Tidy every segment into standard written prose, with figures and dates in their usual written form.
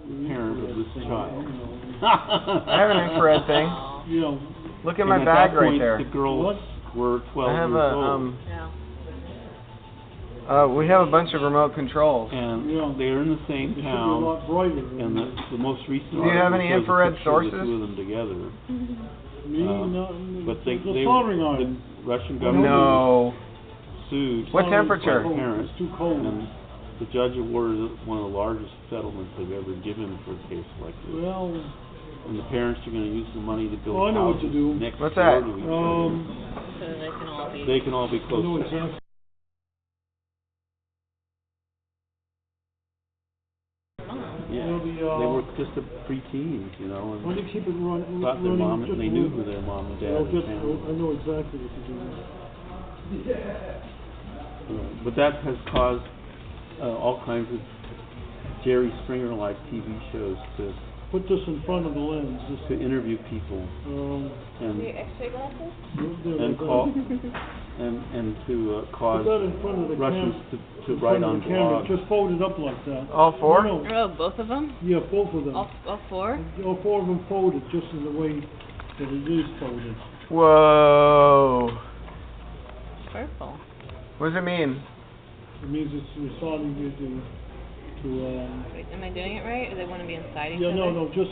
parent of this child. I have an infrared thing. You know, Look at my bag that right point, there. The girls were 12 I have years old. We have a bunch of remote controls. And they're in the same town. A lot brighter. And the most recent. Do you have any infrared sources? The two of them together. But the soldering iron. The Russian government sued. What temperature? Parents, it's too cold. and the judge awarded one of the largest settlements they've ever given for a case like this. Well, and the parents are going to use the money to build I know what to do. next What's door that? to each other. So they can all be close. I know exactly. Yeah, they were just preteens, you know. And why do you keep it running? Thought their mom, they knew who their mom and dad were. I know exactly what to do. But that has caused all kinds of Jerry Springer-like TV shows to put this in front of the lens. To interview people and X-ray glasses? And call and to cause put that in front of the Russians to write on blogs. Just fold it up like that. All four? No. Oh, both of them? Yeah, both of them. All four? All four of them folded just in the way that it is folded. Whoa. Purple. What does it mean? It means it's starting to Wait, am I doing it right? Or they want to be inside each yeah, other? no, just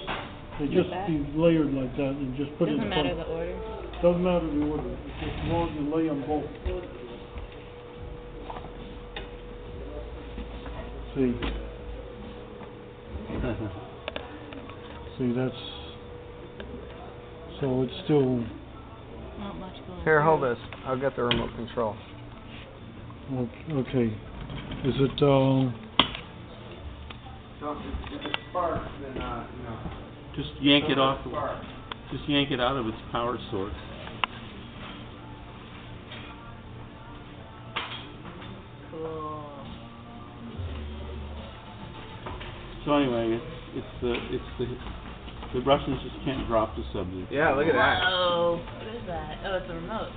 they just be layered like that and just put it in Doesn't matter the order. Doesn't matter the order. It's just as long as you lay them both. See. See, that's so it's still. Not much going on. Here, hold this. I'll get the remote control. Okay. Is it So if it sparks, then just yank it off. Just yank it out of its power source. Cool. So anyway, the Russians just can't drop the subject. Yeah, look at that. Whoa. What is that? Oh, it's a remote.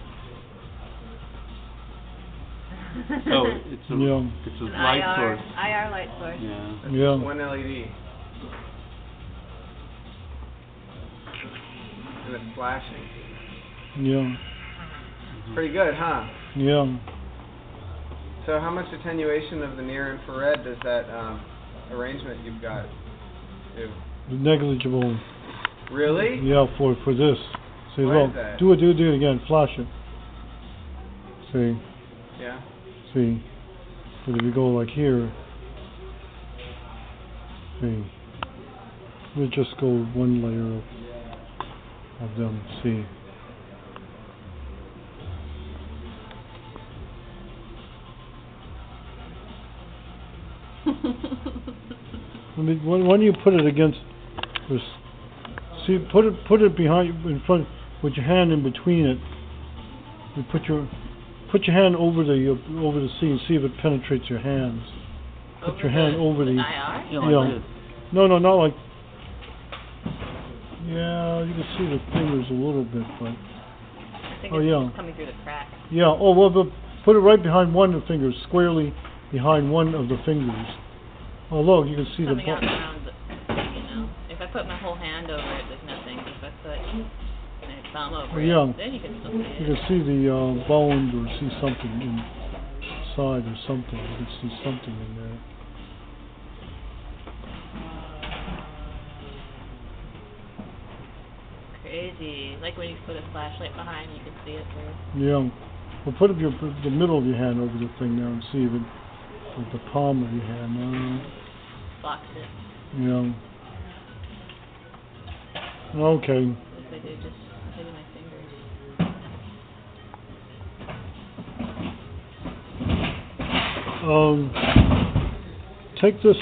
Oh, it's a light source. IR light source. Yeah. Yeah. One LED. And it's flashing. Yeah. Pretty good, huh? Yeah. So how much attenuation of the near infrared does that arrangement you've got do? Negligible. Really? Yeah, for this. See, Why look, is that? do it again. Flash it. See. Yeah. See. But if you go like here, see. We'll just go one layer of them. See. I mean, when you put it against this, see, put it behind, in front, with your hand in between it. You put your hand over the C and see if it penetrates your hands. Put your hand over the. IR? No, not like. Yeah, you can see the fingers a little bit, but. I think it's just coming through the crack. Yeah. Oh well, but put it right behind one of the fingers, squarely behind one of the fingers. Oh look, you can see coming out around the, if I put my whole hand over it, there's nothing. If I put my thumb over it, then you can still see it. You can see the bone or see something inside or something. You can see something in there. Crazy. Like when you put a flashlight behind, you can see it through. Yeah. Well, put up the middle of your hand over the thing now and see if it, with the palm of your hand. Box it. Yeah. Okay. If I do just maybe my fingers. Take this,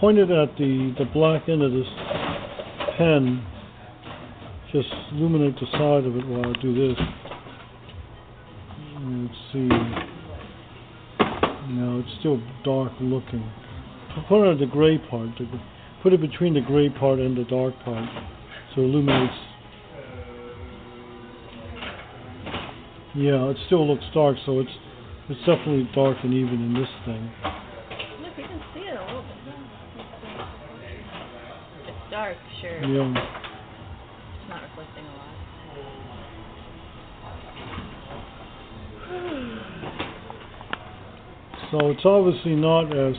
point it at the black end of this pen. Just illuminate the side of it while I do this. Let's see. No, it's still dark looking. Put it on the gray part. Put it between the gray part and the dark part, so it illuminates. Yeah, it still looks dark, so it's definitely dark and even in this thing. Look, you can see it a little bit. dark, sure. Yeah. It's not reflecting a lot. So it's obviously not as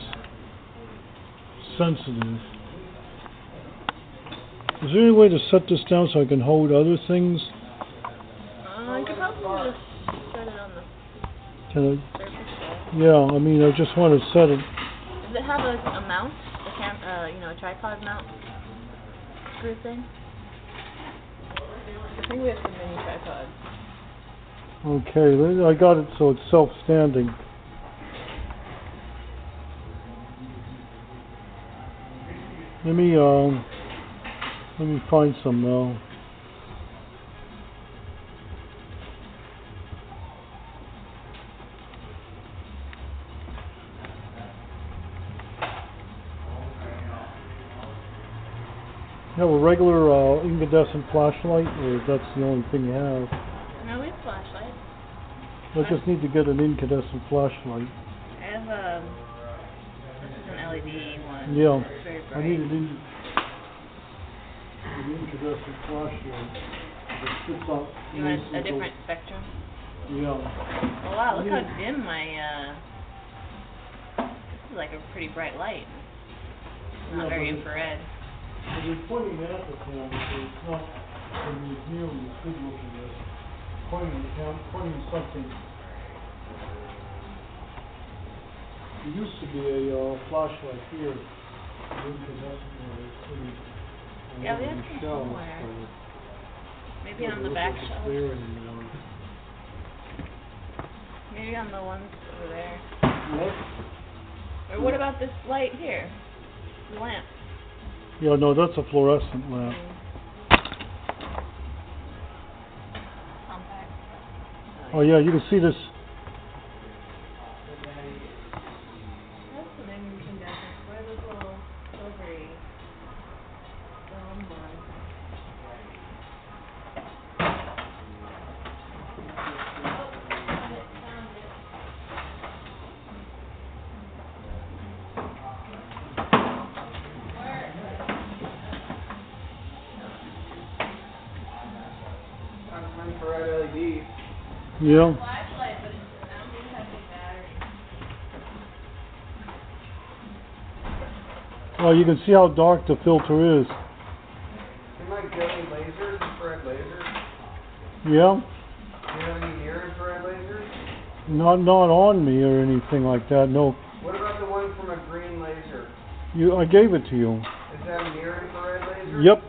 sensitive. Is there any way to set this down so I can hold other things? You could probably just set it on the Can surface I? there. Yeah, I mean, I just want to set it. Does it have a mount? A tripod mount screw thing? I think we have some mini tripods. Okay, I got it so it's self-standing. Let me find some now. You have a regular incandescent flashlight, or that's the only thing you have? No, we have flashlights. I just need to get an incandescent flashlight. I have this is an LED one. Yeah, It's very bright. I need an incandescent flashlight. It sits up. You want a different spectrum? Yeah. Oh wow, look how dim my this is like a pretty bright light. It's not very infrared. You're pointing at the camera, so it's not when you're nearly as good looking as pointing something. There used to be a flashlight here. Yeah, we have some somewhere. Maybe on the back shelf. Maybe on the ones over there. What? Or what about this light here? The lamp. Yeah, no, that's a fluorescent lamp. Compact. Oh yeah, you can see this. That's the name you can get. What are those little silvery ones? Infrared LED. Yeah. Flashlight, but I don't think it has a battery. Oh, you can see how dark the filter is. You might get any lasers, infrared lasers? Yeah. Do you have any near infrared lasers? Not on me or anything like that. No. What about the one from a green laser? I gave it to you. Is that a near infrared laser? Yep.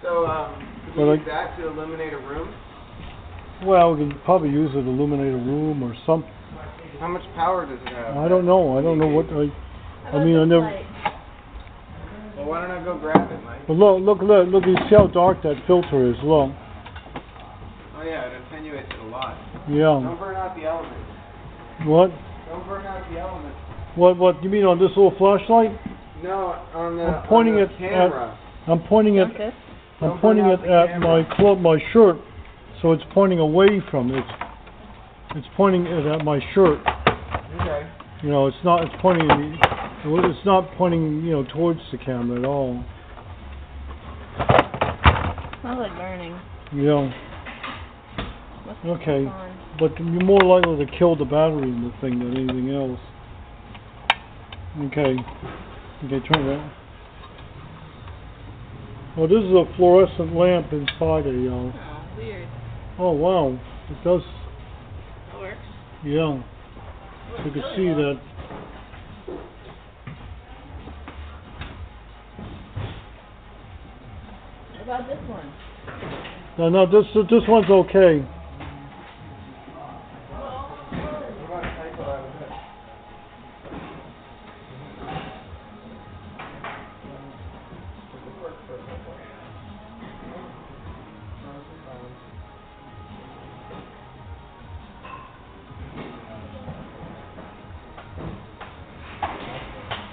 So, could we use that to illuminate a room? Well, we can probably use it to illuminate a room or something. How much power does it have? I don't know. I don't know what I mean. I never. Well, why don't I go grab it, Mike? But look! You see how dark that filter is? Look. Oh yeah, it attenuates it a lot. Yeah. Don't burn out the elements. What? Don't burn out the elements. What? You mean on this little flashlight? No, on the, I'm pointing on it the camera. I'm pointing it. Okay. I'm pointing it at my shirt, so it's pointing away from it. It's pointing it at my shirt. Okay. You know, it's not. It's pointing. It's not pointing. You know, towards the camera at all. Smells like burning. Yeah. Okay. But you're more likely to kill the battery in the thing than anything else. Okay. Okay, turn it on. Oh, this is a fluorescent lamp inside a. Oh, weird. Oh wow, it does. It works. Yeah. So you can see that. What about this one? No, this one's okay.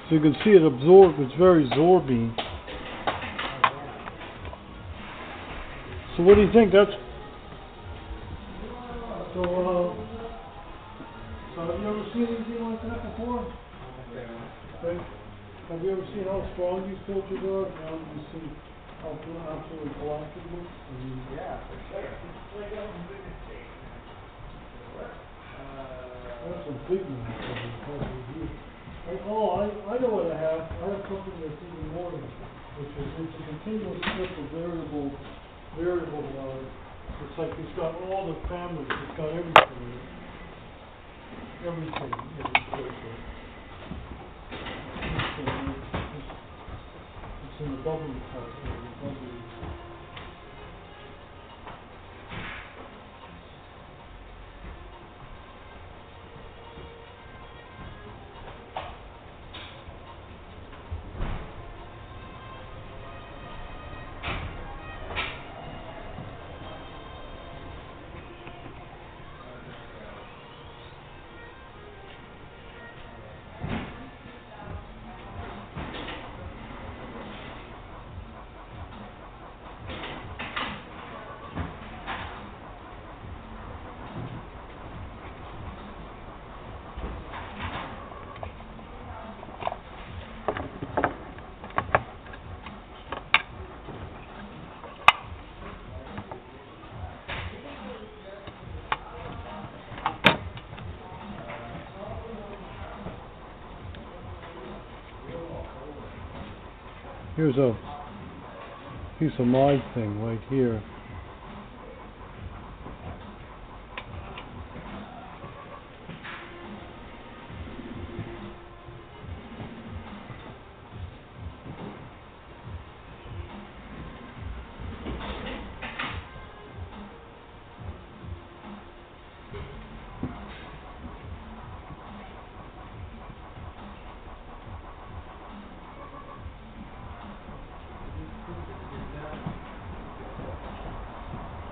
So you can see it absorb. It's very absorbing. So what do you think? That's so. So have you ever seen anything like that before? Okay. Have you ever seen how strong these filters are? Now you see how absolutely black it looks? I mean, Yeah, for sure. That's a big one. I know what I have. I have something that's even more than, which is it's a continuous strip of variable. It's like it's got all the families. It's got everything in it. Everything in this filter. It's in the bubbly part. The bubbly. Here's a piece of my thing right here.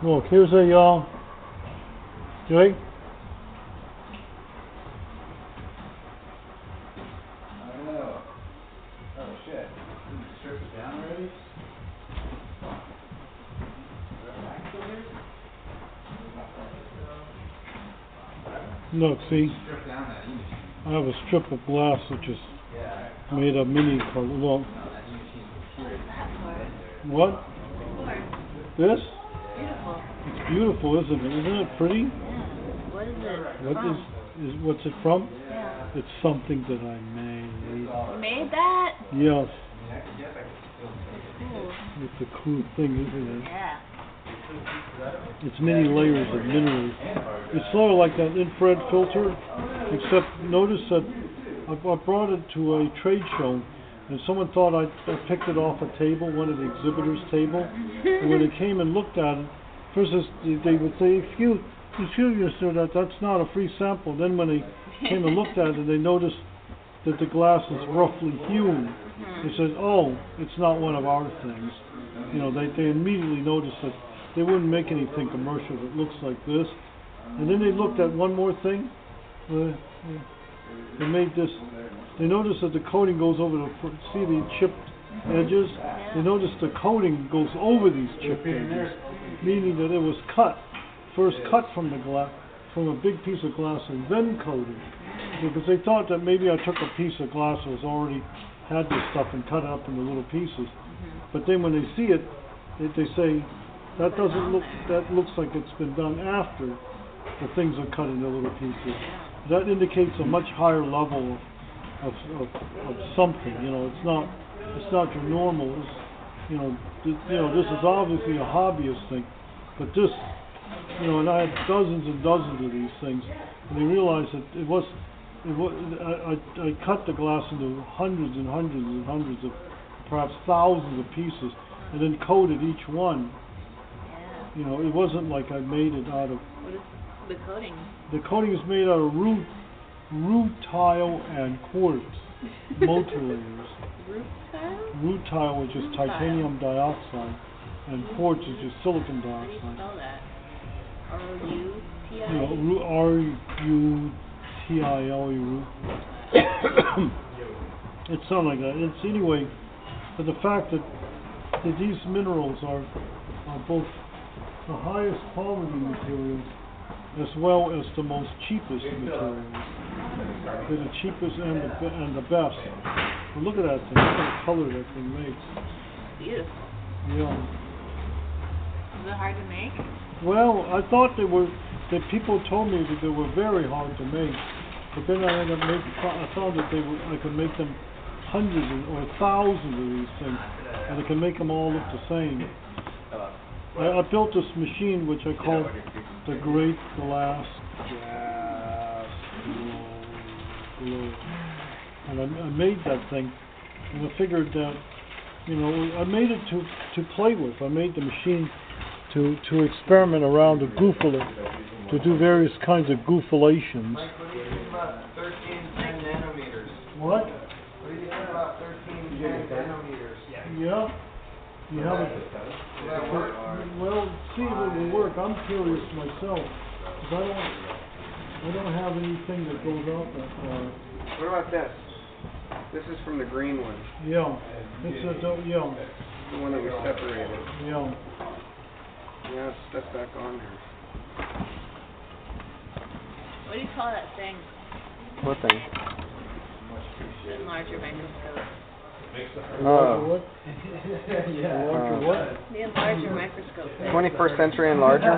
Look, here's a, Jake? I don't know. Oh shit. Did you strip it down already? Look, see? Strip down that E machine. I have a strip of glass which is made of mini color. Well, No, that E machine was here. what? This? Beautiful. It's beautiful, isn't it? Isn't it pretty? Yeah. What is it from? What's it from? Yeah. It's something that I made. You made that? Yes. Cool. It's a cool thing, isn't it? Yeah. It's many layers of minerals. It's sort of like that infrared filter, except notice that I brought it to a trade show, and someone thought I picked it off a table, one of the exhibitors' table, and when they came and looked at it, first they would say, excuse me, sir, that's not a free sample. Then when they came and looked at it, they noticed that the glass is roughly hewn. They said, oh, it's not one of our things. You know, they immediately noticed that they wouldn't make anything commercial that looks like this. And then they looked at one more thing. They made this. They noticed that the coating goes over see the chipped edges? They noticed the coating goes over these chipped edges, meaning that it was first cut from the glass, from a big piece of glass and then coated. Because they thought that maybe I took a piece of glass that was already had this stuff and cut it up into little pieces. But then when they see it, they say, that looks like it's been done after the things are cut into little pieces. That indicates a much higher level of something. You know, it's not your normal. This is obviously a hobbyist thing, but this, and I had dozens and dozens of these things, and they realized that I cut the glass into hundreds and hundreds and hundreds of, perhaps thousands of pieces, and then coated each one. Yeah. It wasn't like I made it out of. What is the coating? The coating is made out of rutile and quartz, motor layers. Rutile? Rutile, which is titanium dioxide, and quartz is just silicon How do you dioxide. spell that? R-U-T-I? R-U-T-I-L-E, It's something like that. It's anyway, but the fact that these minerals are both the highest quality materials as well as the most cheapest materials. They're the cheapest and the best. But look at that thing. Look at the color that thing makes. Beautiful. Yeah. Is it hard to make? Well, I thought that people told me that they were very hard to make, but then I found that I could make them hundreds or thousands of these things, and I can make them all look the same. I built this machine which I called the Great Glass Globe. And I made that thing, and I figured that, I made it to play with. I made the machine to experiment around, to goofle it, to do various kinds of goofulations. Mike, what do you think about 1310 nanometers? What? What do you think about 1310 nanometers? Yeah. You have it. Will that work? Well, see if it will work. I'm curious myself, because I don't have anything that goes out that far. What about this? This is from the green one. Yeah. It's the one that we separated. Yeah. Yeah, stuff back on there. What do you call that thing? What thing? The enlarger microscope. What? What? The enlarger microscope thing. 21st century enlarger?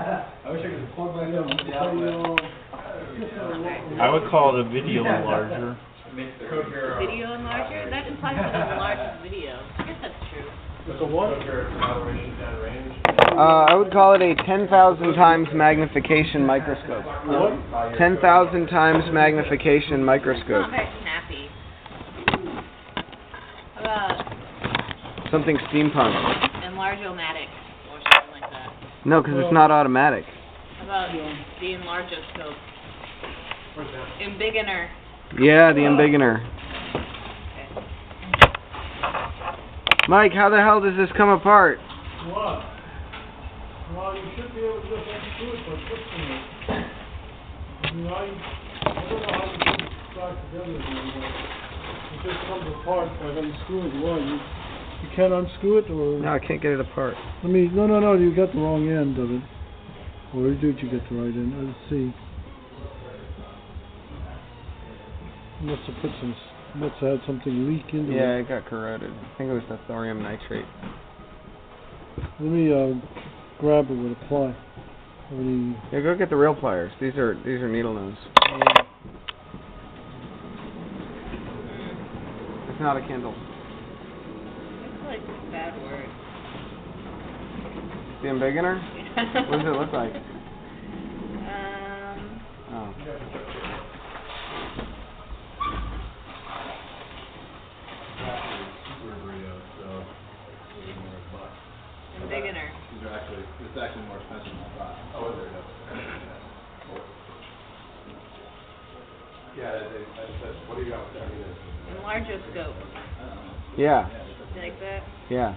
I would call it a video enlarger. Video enlarger? That implies that it enlarges video. I guess that's true. It's a what? I would call it a 10,000 times magnification microscope. What? 10,000 times magnification It's microscope. not very snappy. How about Something steampunk. enlarge-o-matic or something like that? No, because it's not automatic. How about the enlargoscope? Embiggener. Yeah, the embiggener. Okay. Mike, how the hell does this come apart? What? Well, you should be able to just unscrew it by twisting it. I mean, I don't know how to put it back together anymore. It just comes apart by unscrewing. Why? You can't unscrew it, or? No, I can't get it apart. No, you got the wrong end of it. Or did you get the right end? Let's see. Must have had something leak into it. Yeah, it got corroded. I think it was the thorium nitrate. Let me grab it with a ply. Yeah, go get the real pliers. These are needle nose. It's not a Kindle. It's like a bad word. The embiggener? What does it look like? Oh. Embiggener. It's actually more expensive than I thought. Oh, is it? Yeah, what do you got with that? Enlargoscope. Yeah. You like that? Yeah.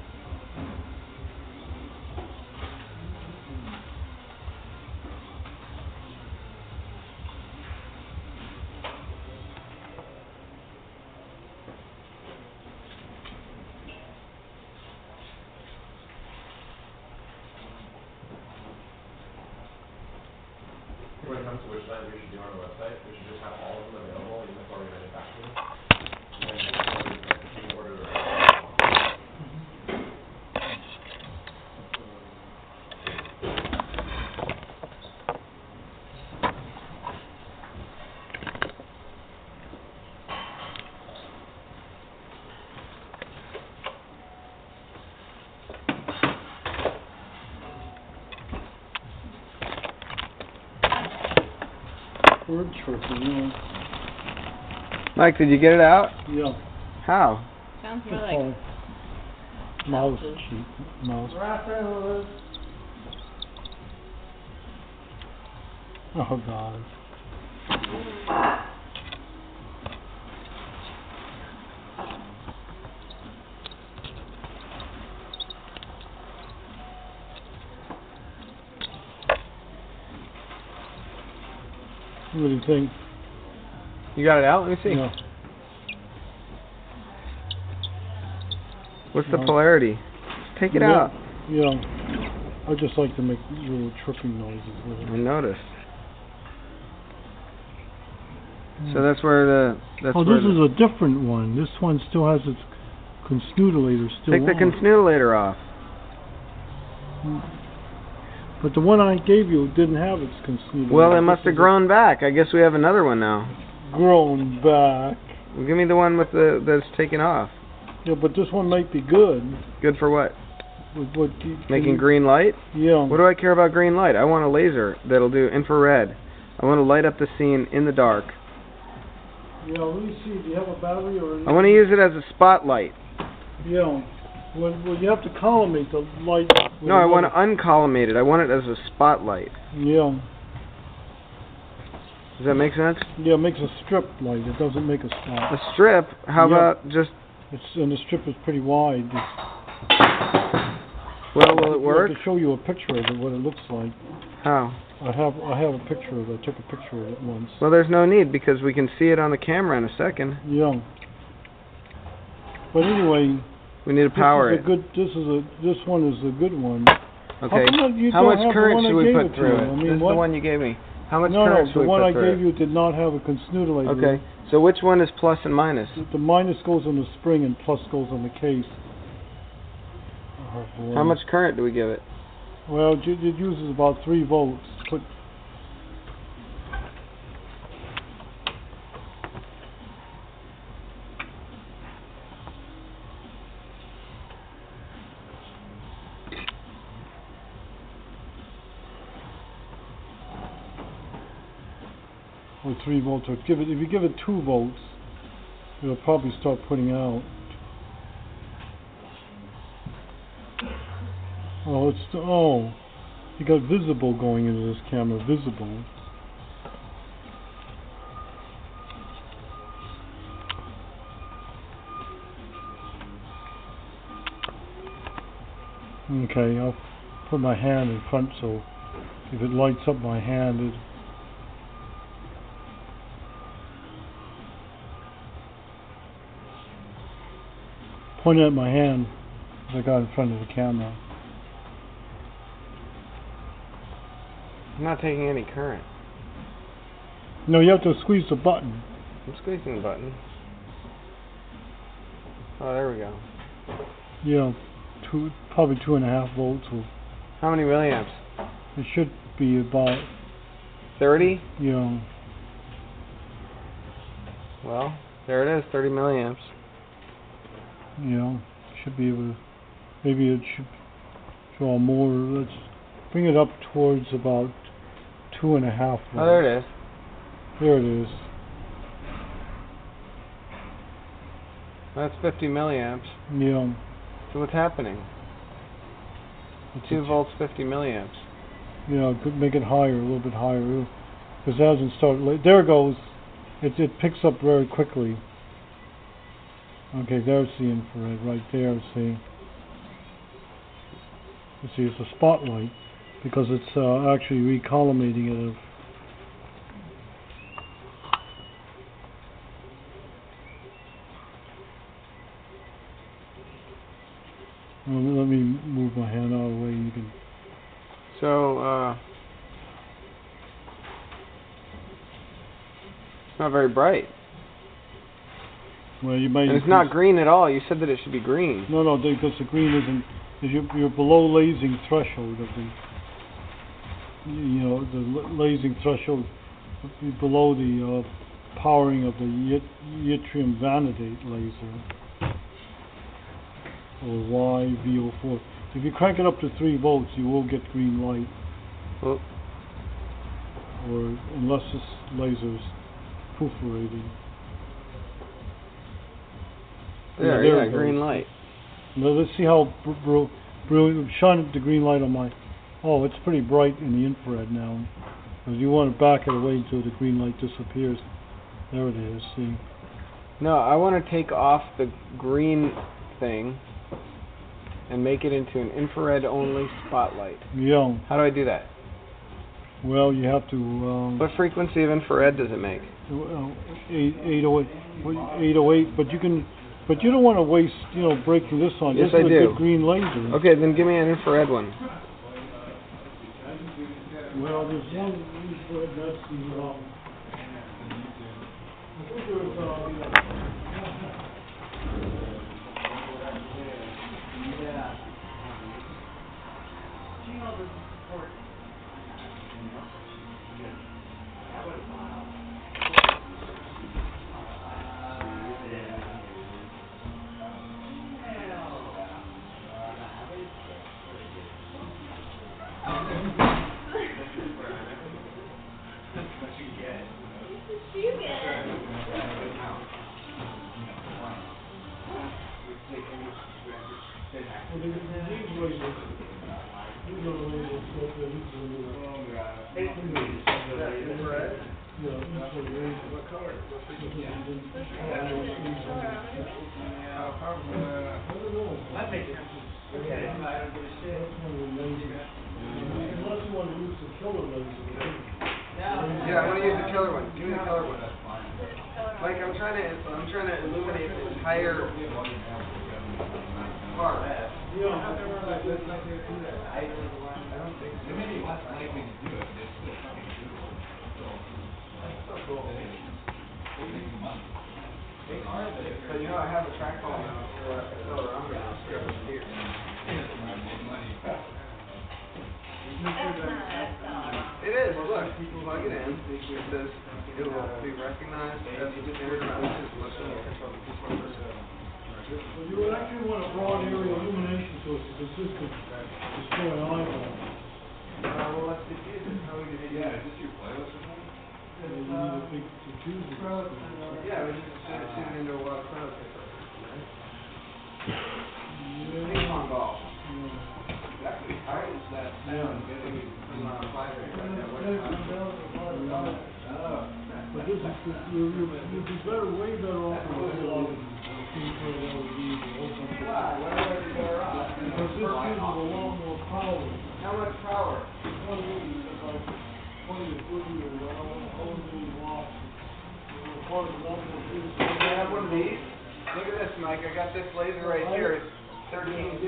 When it comes to which site we should do on our website, we should just have all of them available even before we manufacture them. And then you can order the Bird chirping, Mike, did you get it out? yeah. How? Sounds more Just like mouse houses. cheek, mouse. Oh God. What do you think? You got it out? Let me see. Yeah. What's the polarity? Take it out. Yeah. I just like to make little tripping noises with I it. noticed. So that's where the this is a different one. This one still has its consnudulator still Take the consnudulator off. But the one I gave you didn't have its consnudulator. Well, it must have grown back. I guess we have another one now. Grown back. Well, give me the one with that's taken off. Yeah, but this one might be good. Good for what? Making you, green light? Yeah. What do I care about green light? I want a laser that'll do infrared. I want to light up the scene in the dark. Yeah, let me see. Do you have a battery or anything? I want to use it as a spotlight. Yeah. Well, you have to collimate the light. No, I want to uncollimate it. I want it as a spotlight. Yeah. Does that make sense? Yeah, it makes a strip light. It doesn't make a spot. A strip? How about just... And the strip is pretty wide. Well, will it work? I can show you a picture of it, what it looks like. How? I have a picture of it. I took a picture of it once. Well, there's no need because we can see it on the camera in a second. Yeah. But anyway, we need to power it. This one is a good one. Okay. How much current should we put through it? This is the one you gave me. How much current should we put through it? No, the one I gave you did not have a consnudulator. Okay. So which one is plus and minus? The minus goes on the spring and plus goes on the case. How much current do we give it? Well, it uses about 3 volts. Put or 3 volts. Or if you give it 2 volts, it'll probably start putting out. You got visible going into this camera. Visible. Okay, I'll put my hand in front so if it lights up my hand, point at my hand as I got in front of the camera. I'm not taking any current. No, you have to squeeze the button. I'm squeezing the button. Oh, there we go. Yeah, probably 2.5 volts. How many milliamps? It should be about 30? Yeah. Well, there it is, 30 milliamps. Yeah, should be able to, maybe it should draw more. Let's bring it up towards about 2.5 volts. Oh, there it is. There it is. That's 50 milliamps. Yeah. So what's happening? 2 volts, 50 milliamps. Yeah, could make it higher, a little bit higher. Because it hasn't started. There it goes. It picks up very quickly. Okay, there's the infrared right there. See, you see, it's a spotlight because it's actually recollimating it. Let me move my hand out of the way. You can. So it's not very bright. Well, you might. And it's not green at all. You said that it should be green. No, because the green isn't. You're below lasing threshold of the. The lasing threshold below the powering of the yttrium vanadate laser, or YVO4. If you crank it up to 3 volts, you will get green light. Oh. Or unless this laser's perforated. There you got green light. Now let's see how brilliant. Shine the green light on my. Oh, it's pretty bright in the infrared now. Because you want to back it away until the green light disappears. There it is. See. No, I want to take off the green thing and make it into an infrared only spotlight. Yeah. How do I do that? Well, you have to. What frequency of infrared does it make? 808. But you can. But you don't want to waste, breaking this on. Yes, this I is do. A good green laser. Okay, then give me an infrared one. Well, there's one infrared. That's the. Yeah, I want to use the killer one. Give me the killer one. Like I'm trying to illuminate the entire part. But you know, I have a trackball now, so I feel around it now, strip it here. It is, look, plug it in, it says it will be recognized as a standard message unless you control the piece of person. Well, you would actually want a broad area illumination so it's consistent destroy eyeballs. Well, let's diffuse it. How are we going to do that? Is this your playlist or something? You need a big diffuser. Yeah, we just shoot it into a lot of clouds. Ping pong ball. That could be tight. That sound getting from vibrating right now. But this is you'd be better, way better off with a Why? Why would I be better off? because this gives it a lot more power. How much power? 20 to 30 or however watts. Can I have one of these? Look at this, Mike. I got this laser right here. It's 1310.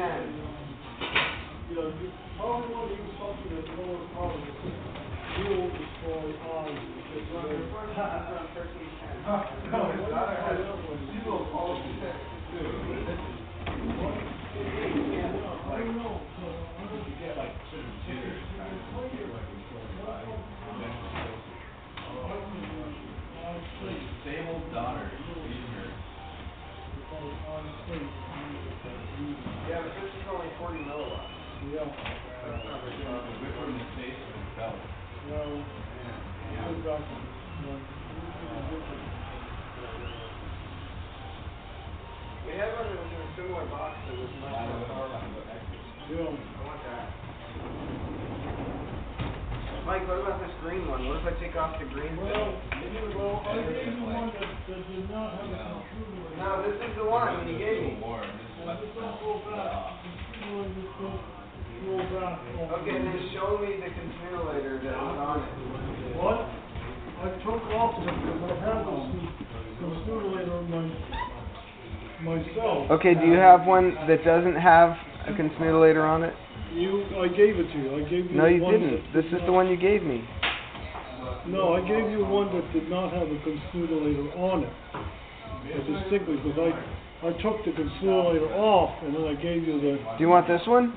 You know, you probably want to use something that's lower power. You will destroy eyes. It's on 1310. No, it's not. It has zero quality there, too. I don't know. You get like certain jitters, kind of, you get like a short body. Disabled daughter, feeding her. Yeah, but this is only 40 milliwatts. Yeah. That's not very powerful. Whip her in the face with a belt. Well, good doctor. We had one that was in a similar box that was much more powerful. Yeah. I want that. Mike, what about this green one? What if I take off the green Well, thing? I gave you one that did not have a computer. No, this is the one you gave me. More, this is Well, just don't go back. Just go back. Okay, then show me the continuator that was on it. What? I took off the, because I had this simulator myself. Okay, do you have one that doesn't have a continuator on it? I gave it to you. I gave you No, you one didn't. that This is the one you gave me. No, I gave you one that did not have a continuator on it. Distinctly, because I took the continuator off and then I gave you the. Do you want this one?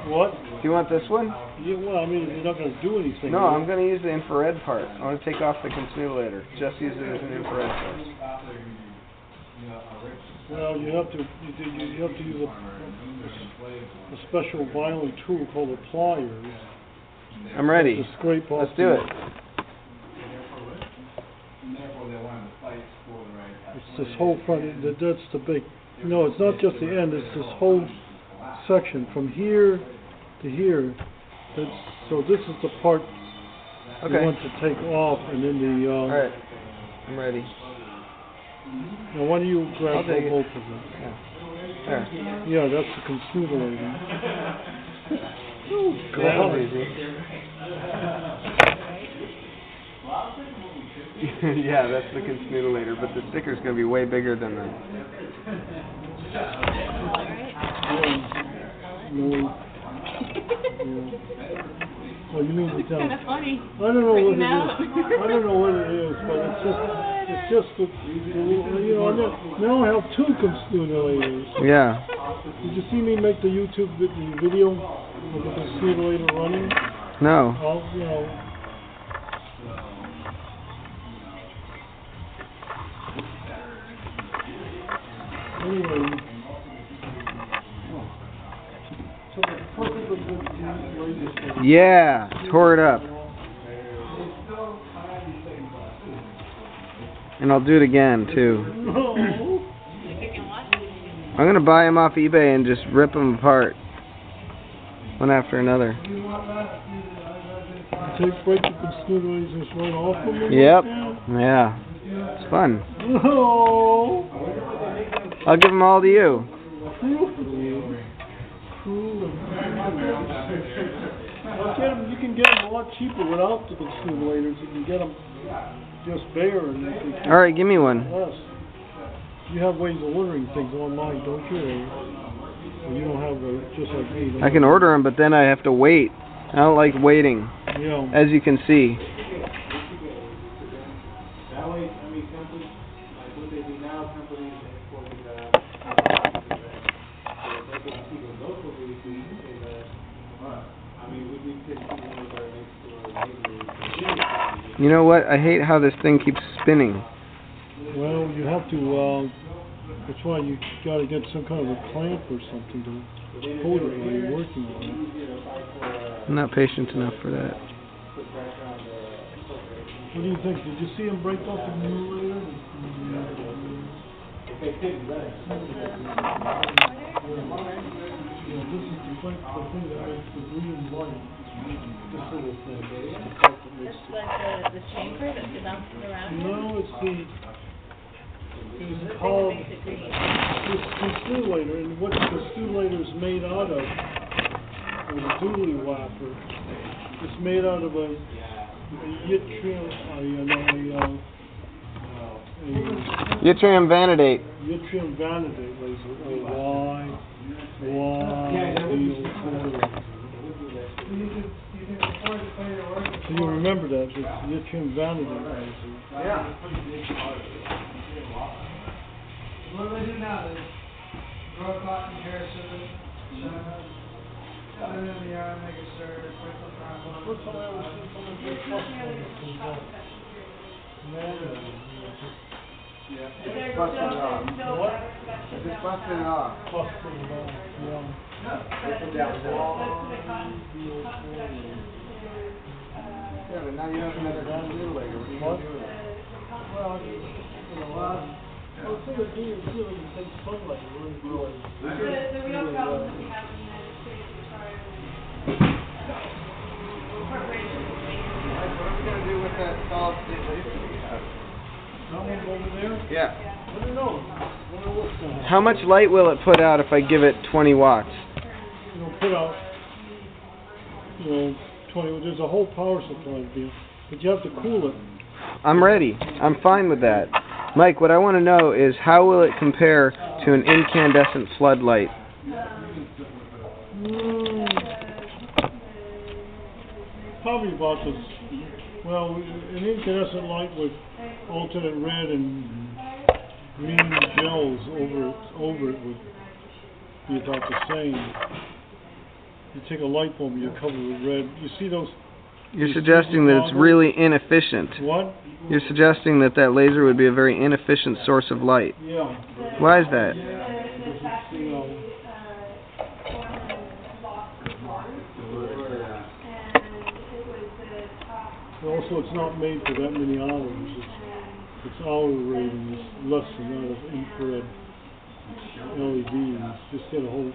What? Do you want this one? Yeah, well, I mean, you're not going to do anything. No, I'm going to use the infrared part. I want to take off the continuator. Just use it as an infrared source. Well, you have to use a special violent tool called the pliers. I'm ready. To scrape off. Let's do it. It's this whole front. That's the big. No, it's not just the end. It's this whole section from here to here. So this is the part you want to take off, and then the. All right. I'm ready. Now, why don't you grab both of them? Yeah. There. Yeah, that's the continuator. That was easy. Yeah, that's the continuator, but the sticker's going to be way bigger than the... No. Oh, you mean the It's kind of funny. I don't know what it is. Freaking out. I don't know what it is, but it's just... It's just that, you know, now I have 2 constitulators. Yeah. Did you see me make the YouTube video of the constitulator running? No. Well, you know. Anyway. So the purpose of this Yeah, tore it up. And I'll do it again too. I'm gonna buy them off eBay and just rip them apart, one after another. Break the constituents and right off of them? Yep. Yeah. It's fun. I'll give them all to you. You can get them a lot cheaper without the constitulators. You can get them just bare. All right, give me one. Yes. You have ways of ordering things online, don't you? Or you don't have just like me. I can order them, but then I have to wait. I don't like waiting. Yeah. As you can see. That way, I mean, companies, like what they do now, companies importing they can keep it locally, so you can say that, I mean, we take people that are next to our neighbors. You know what? I hate how this thing keeps spinning. Well, you have to, that's why you gotta get some kind of a clamp or something to hold it while you're working on it. I'm not patient enough for that. What do you think? Did you see him break off the numerator? They did, right? Yeah, this is the thing that makes the green light. This little thing. Just like the chamber that's bouncing around? No, it's called this constitulator, and what the constitulator is made out of, or the dually whapper, it's made out of a yttrium Yttrium vanadate. Yttrium vanadate laser. So you remember that, it's yttrium vanadate laser. Yeah. What do they do now? They grow cotton, hair, sugar, put it in the yard, make it stir, sprinkle around. First time I ever seen someone do Yeah. Just busting it off. what? Just busting it off. Busting it off, yeah. Put it down. Yeah, but now you have another constitulator. What do you What? do with it? Well, I was thinking of doing really take sunlight and really grow it. The real problem that we have in the United States as far as corporations making What are we gonna do with that solid state laser we have? That one over there? Yeah. I don't know. Wonder what's gonna happen. How much light will it put out if I give it 20 watts? Put out, 20, there's a whole power supply deal, but you have to cool it. I'm ready. I'm fine with that. Mike, what I want to know is how will it compare to an incandescent floodlight? Probably about this, well, an incandescent light with alternate red and green gels over it would be about the same. You take a light bulb and you cover it with red. You see those? You're suggesting that it's really inefficient. What? You're suggesting that that laser would be a very inefficient source of light. Yeah. Why is that? Also, it's not made for that many hours. Its hour rating is less than that of infrared LEDs. Just get a whole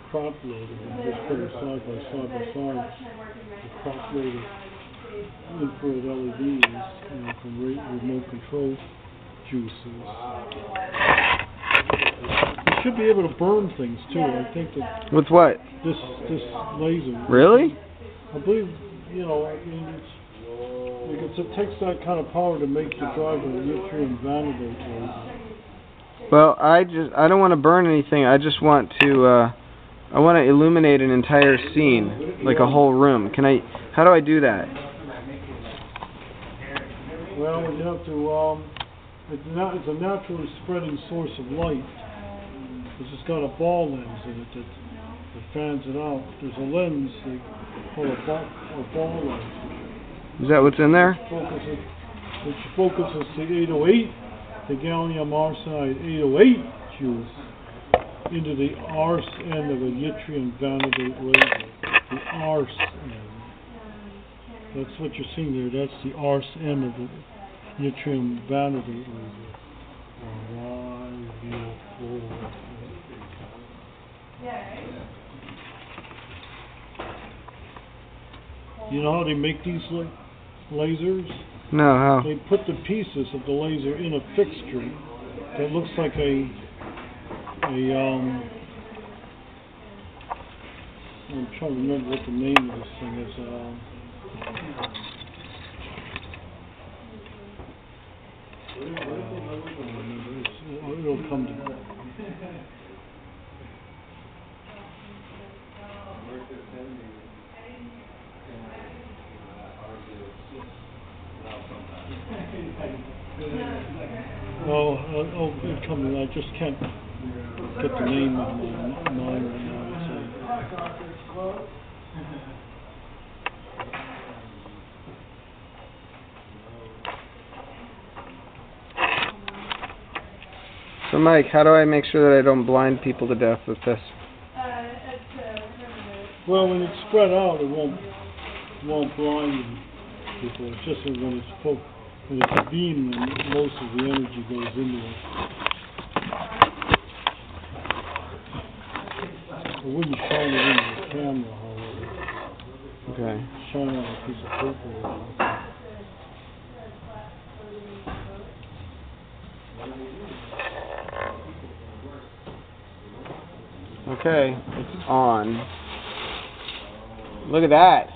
crop load of them, just put them side by side. A crop load of infrared LEDs, from remote control juices. You should be able to burn things too. I think that With what? this laser. Really? I believe, I mean, it takes that kind of power to make the drive a yttrium vanadate laser. Well, I don't want to burn anything. I just want to I want to illuminate an entire scene, like a whole room. How do I do that? Well, you have to it's a naturally spreading source of light. It's just got a ball lens in it that fans it out. There's a lens they call a ball lens. Is that what's in there? Which focuses the 808, the gallium arsenide 808 juice into the arse end of a yttrium vanadate laser. The arse end. That's what you're seeing there. That's the arse end of the yttrium vanadate laser. You know how they make these lasers? No, how? They put the pieces of the laser in a fixture that looks like I'm trying to remember what the name of this thing is. It'll come to me. It'll come to me. I just can't get the name of my mind right now. So Mike, how do I make sure that I don't blind people to death with this? Well, when it's spread out, it won't blind people. It's just that when it's a beam, then most of the energy goes into it. I wouldn't shine it into the camera, however. Okay. Shine on a piece of paper. Okay, it's on. Look at that.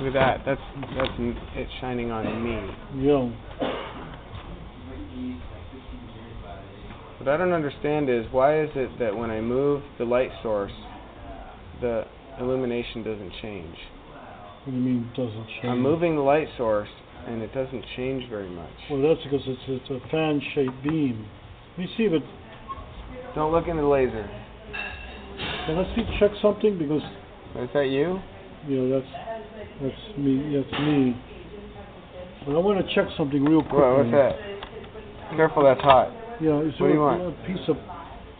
Look at that. That's it shining on me. Yeah. What I don't understand is why is it that when I move the light source, the illumination doesn't change? What do you mean it doesn't change? I'm moving the light source and it doesn't change very much. Well, that's because it's a fan-shaped beam. Let me see if it. Don't look in the laser. Can I check something? Because. Is that you? Yeah, that's me. That's me. But I want to check something real quick. What's that? Careful, that's hot. Yeah, is What do there you want? a piece of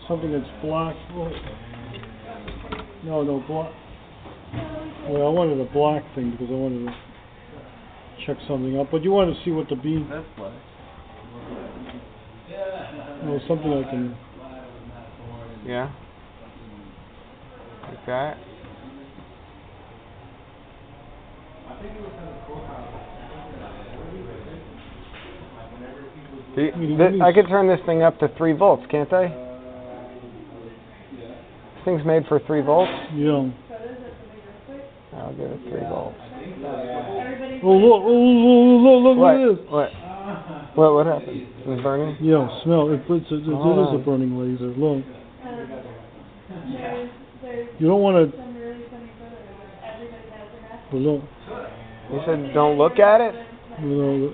something that's black? No, black. Well, I wanted a black thing because I wanted to check something up. But you want to see what the beam... That's black. No, something I can... Yeah? Like that? I could turn this thing up to 3 volts, can't I? This thing's made for 3 volts? Yeah. I'll give it 3 volts. Oh, look What? at this. What happened? Is it burning? Yeah, smell. It is a burning laser. Look. You don't want to... Well, look. You said don't look at it? No.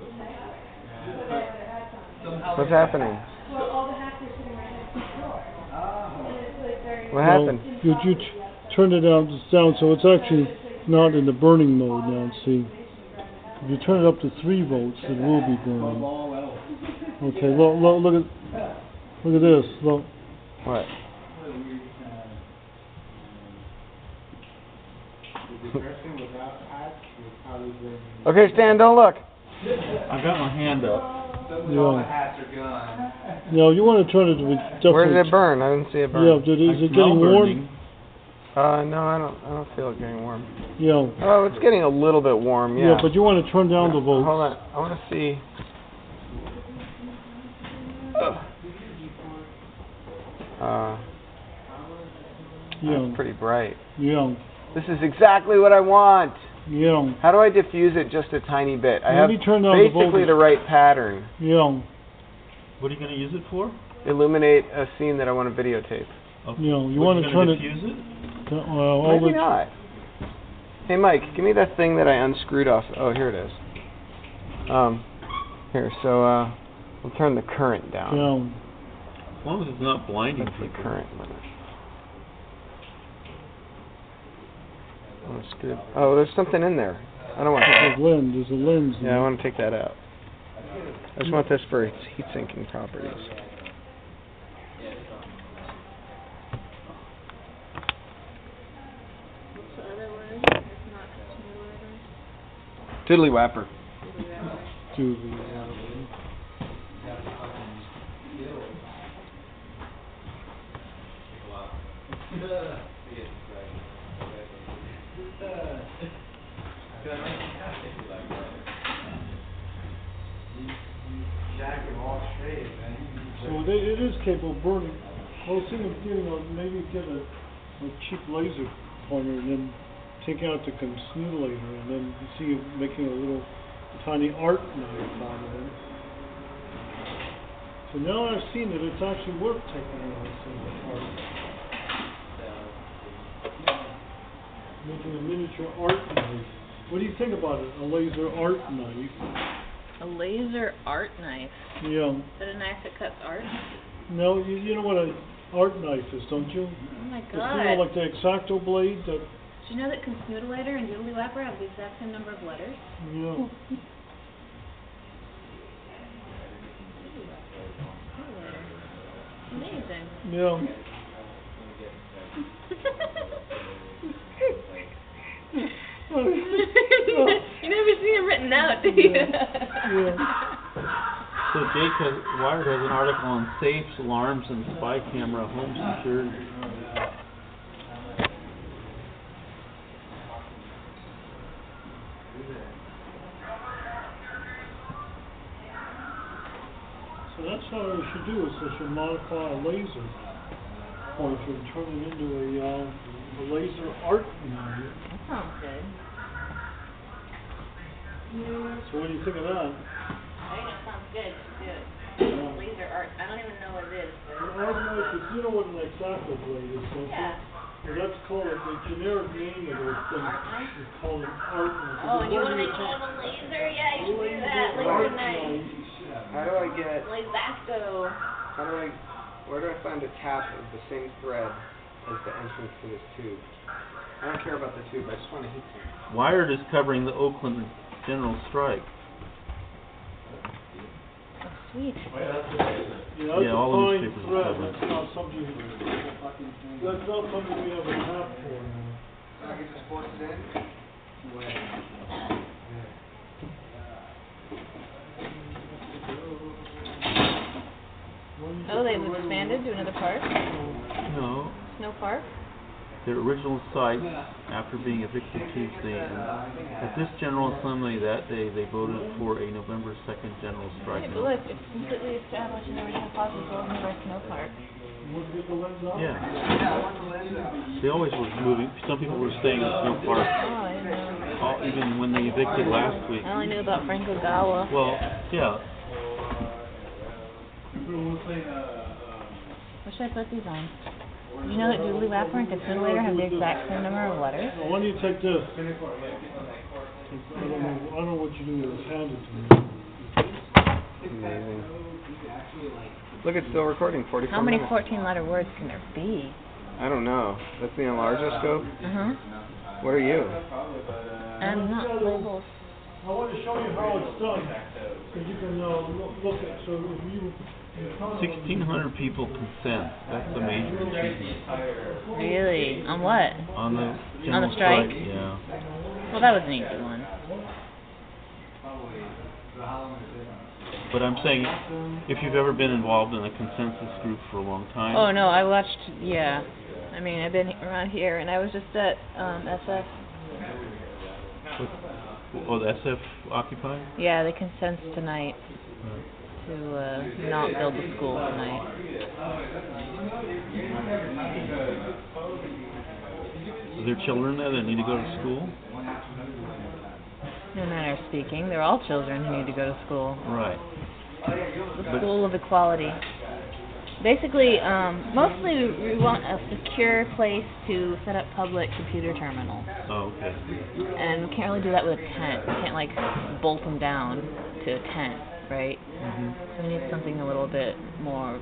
What's happening? What happened? You turned it down so it's actually not in the burning mode now. See, if you turn it up to 3 volts, it will be burning. Okay, look at this. Look. What? Okay, Stan, don't look. I got my hand up. No, you want to turn it to definitely. Where did it burn? I didn't see it burn. Yeah, is it getting warm? No, I don't feel it getting warm. Yeah. Oh, it's getting a little bit warm, yeah. Yeah, but you want to turn down the volts. Hold on, I want to see. That's pretty bright. Yeah. This is exactly what I want. Yeah. How do I diffuse it just a tiny bit? I have basically the right pattern. Yeah. What are you going to use it for? Illuminate a scene that I want to videotape. Okay. You know, you What, want to you're turn gonna it. diffuse it? Over. Maybe not. Hey Mike, give me that thing that I unscrewed off. Oh, here it is. Here, so we'll turn the current down. Down. As long as it's not blinding That's the people. current limit. Unscrewed. Oh, there's something in there. I don't want There's that. a lens. There's a lens. Yeah, I want to take that out. I just want this for its heat sinking properties. What's the other word? It's not continuator. Diddly whapper. To the. So it is capable of burning. I was thinking of getting maybe get a cheap laser pointer and then take out the consnudelator and then see if making a little tiny art knife out of it. So now I've seen that it's actually worth taking out some art. Making a miniature art knife. What do you think about it? A laser art knife? A laser art knife. Yeah. Is that a knife that cuts art? No, you know what an art knife is, don't you? Oh my It's god. like the X-Acto blade that, Did you know that consnudelator and diddly whapper have the exact same number of letters? yeah. Amazing. Yeah. You never see them written out, do you? Yeah. So Wired has an article on safes, alarms, and spy camera home security. So that's what we should do, is we should modify a laser pointer and turn it into a laser art knife. That sounds good. So what do you think of that? I think it sounds good. Just do it. Yeah. Laser art. I don't even know what it is. An art knife is, you know what an X-Acto blade is, don't you? Yeah. Well, that's called, the generic name of those things Art knife? is called an art knife. Oh, and you want to Laser make it a laser? Yeah, you should do Laser that. art Laser knife. How do I get? Lazacto. Where do I find a tap of the same thread as the entrance to this tube? I don't care about the tube. I just want to heat sink. Wired is covering the Oakland general strike. Oh, sweet. Yeah, that's Yeah, a all the fine newspapers thread. cover it. That's not something we have a tap for now. I can just force it in. Oh, they've expanded to another park? No, Snow Park? their original site, after being evicted Tuesday, and at this General Assembly that day, they voted for a November 2nd general strike. Hey, but look, it's completely established and everything possible building by Snow Park. Yeah, Yeah, I want the lens out. they always were moving. Some people were staying in Snow Park, Oh, I didn't know. even when they evicted last week. I only knew about Frank Ogawa. Well, yeah, What should I put these on? You know that Doodly Whapper and Consnudelator have the exact same number of letters? Well, why don't you take this? I don't know what you do with this. Hand it to me. Amazing. Look, it's still recording. 44 How many minutes. 14-letter words can there be? I don't know. That's the enlarger scope. Uh-huh. What are you? I'm not labeled. I want to show you how it's done, so you can look at. So if you 1,600 people consent. That's a major achievement. Really? On what? On the On general the strike? Yeah. Well, that was an easy one. But I'm saying, if you've ever been involved in a consensus group for a long time. Oh, no, I watched, yeah. I mean, I've been around here, and I was just at SF. Oh, the SF occupied? Yeah, they consensed tonight to not build the school tonight. Are there children there that need to go to school? No manner of speaking, they're all children who need to go to school. Right. The school of equality. Basically, mostly we want a secure place to set up public computer terminals. Oh, okay. And we can't really do that with a tent. We can't, like, bolt them down to a tent, right? Mhm. So we need something a little bit more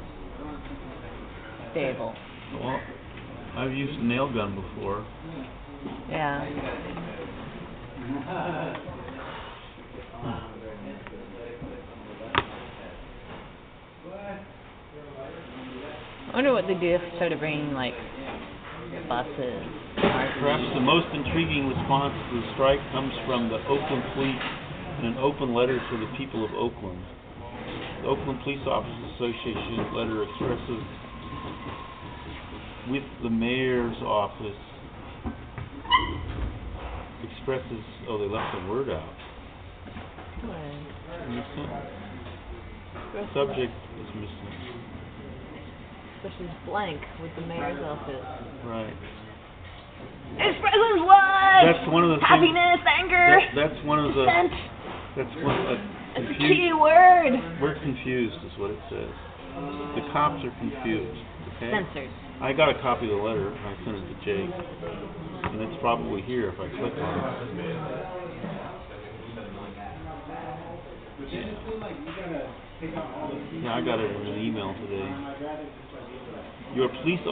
stable. Well, I've used a nail gun before. Yeah. I wonder what they do if they started bringing, like, buses. Perhaps the most intriguing response to the strike comes from the Oakland police in an open letter to the people of Oakland. The Oakland Police Officers Association letter expresses with the mayor's office oh, they left the word out. Good. Missing. Subject is missing. Which is blank with the mayor's office. Right. Expresses what? That's one of the happiness, things, anger. that's one of the. Consent. That's one. It's a key word. We're confused, is what it says. The cops are confused. Okay. Censored. I got a copy of the letter. I sent it to Jake, and it's probably here if I click on it. Yeah, I got it in an email today. As your police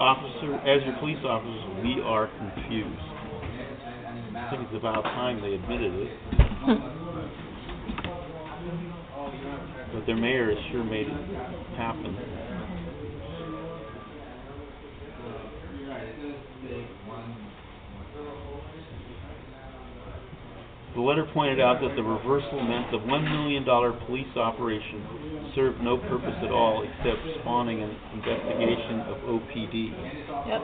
officers, we are confused. I think it's about time they admitted it. But their mayor has sure made it happen. The letter pointed out that the reversal meant the $1 million police operation served no purpose at all except spawning an investigation of OPD. Yep.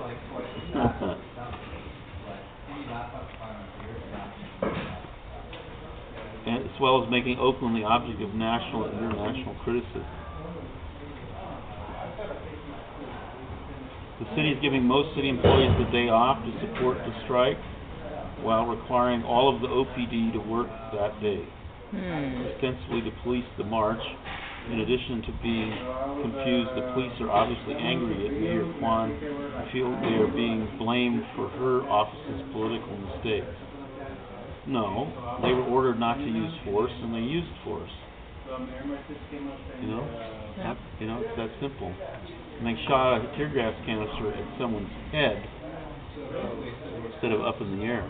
And as well as making Oakland the object of national and international criticism. The city is giving most city employees the day off to support the strike, while requiring all of the OPD to work that day, ostensibly to police the march. In addition to being confused, the police are obviously angry at Mayor Kwan and feel they are being blamed for her office's political mistakes. No, they were ordered not to use force, and they used force. You know? Yep. You know, it's that simple. And they shot a tear gas canister at someone's head instead of up in the air.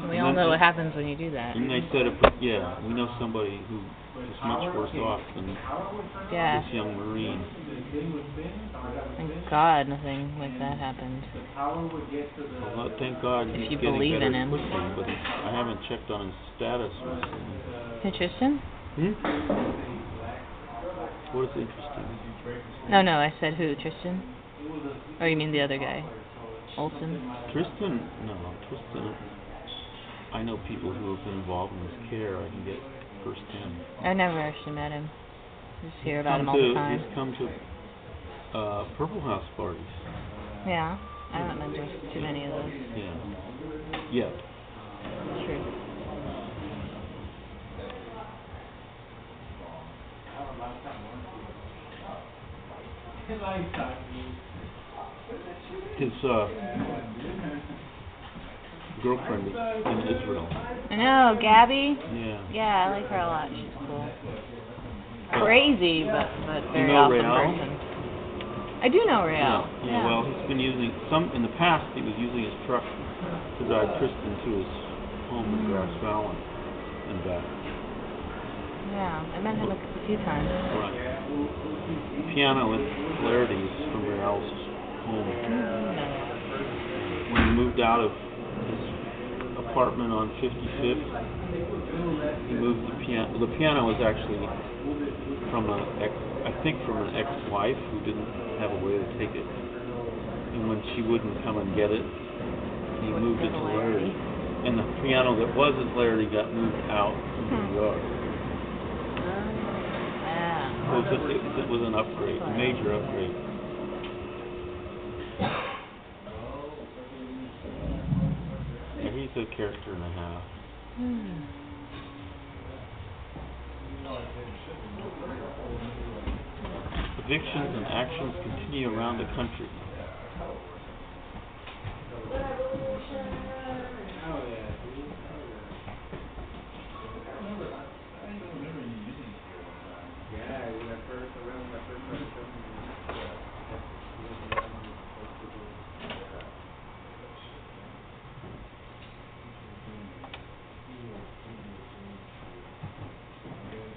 We all know what happens when you do that. And they said, we know somebody who is much worse off than this young Marine. Thank God nothing like that happened. Well, thank God he's you getting believe better in him. quickly, but I haven't checked on his status recently. Hey, Tristan? What is interesting? No, I said who, Tristan? Or you mean the other guy? Olson? Tristan, I know people who have been involved in his care. I can get firsthand. I never actually met him. I just hear about him all the time. He's come to Purple House parties. Yeah, I haven't been to too many of those. Yeah. Yet. True. His girlfriend is in Israel. I know, Gabby? Yeah. Yeah, I like her a lot. She's cool. Crazy, but very you know awesome Real? person. I do know Real. Yeah, well, he's been using in the past he was using his truck to drive Tristan to his home in Grass Valley and back. Yeah, I met him a few times. Right. The piano in Clarity is from Real's home. When he moved out of his apartment on 55th, he moved the piano. The piano was actually from an ex-wife who didn't have a way to take it. And when she wouldn't come and get it, he moved it to Larry. And the piano that was at Larry got moved out into the yard. So it was an upgrade, a major upgrade. Yeah, he's a character and a half. evictions and actions continue around the country.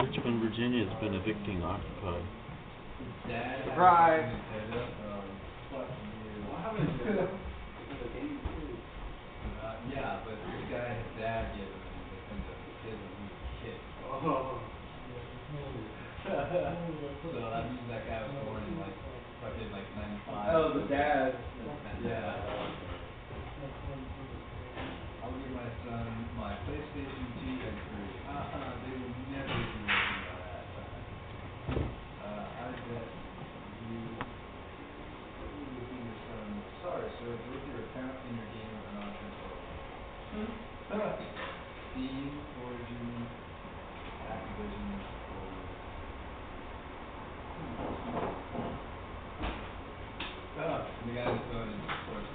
Richmond, Virginia has been evicting occupied. Surprise! Yeah, but this guy, his dad gave him anything to the kid when he was a kid. Oh. So that means that guy was born in like fucking like 95. Oh, the dad. Yeah. I'll give my son my PlayStation 2 and 3. They will never do anything about that. I bet you will be your son. Sorry, sir, both your account and your game are not controlled. Steam, Origin, Activision, and the guy that's phone is, of course,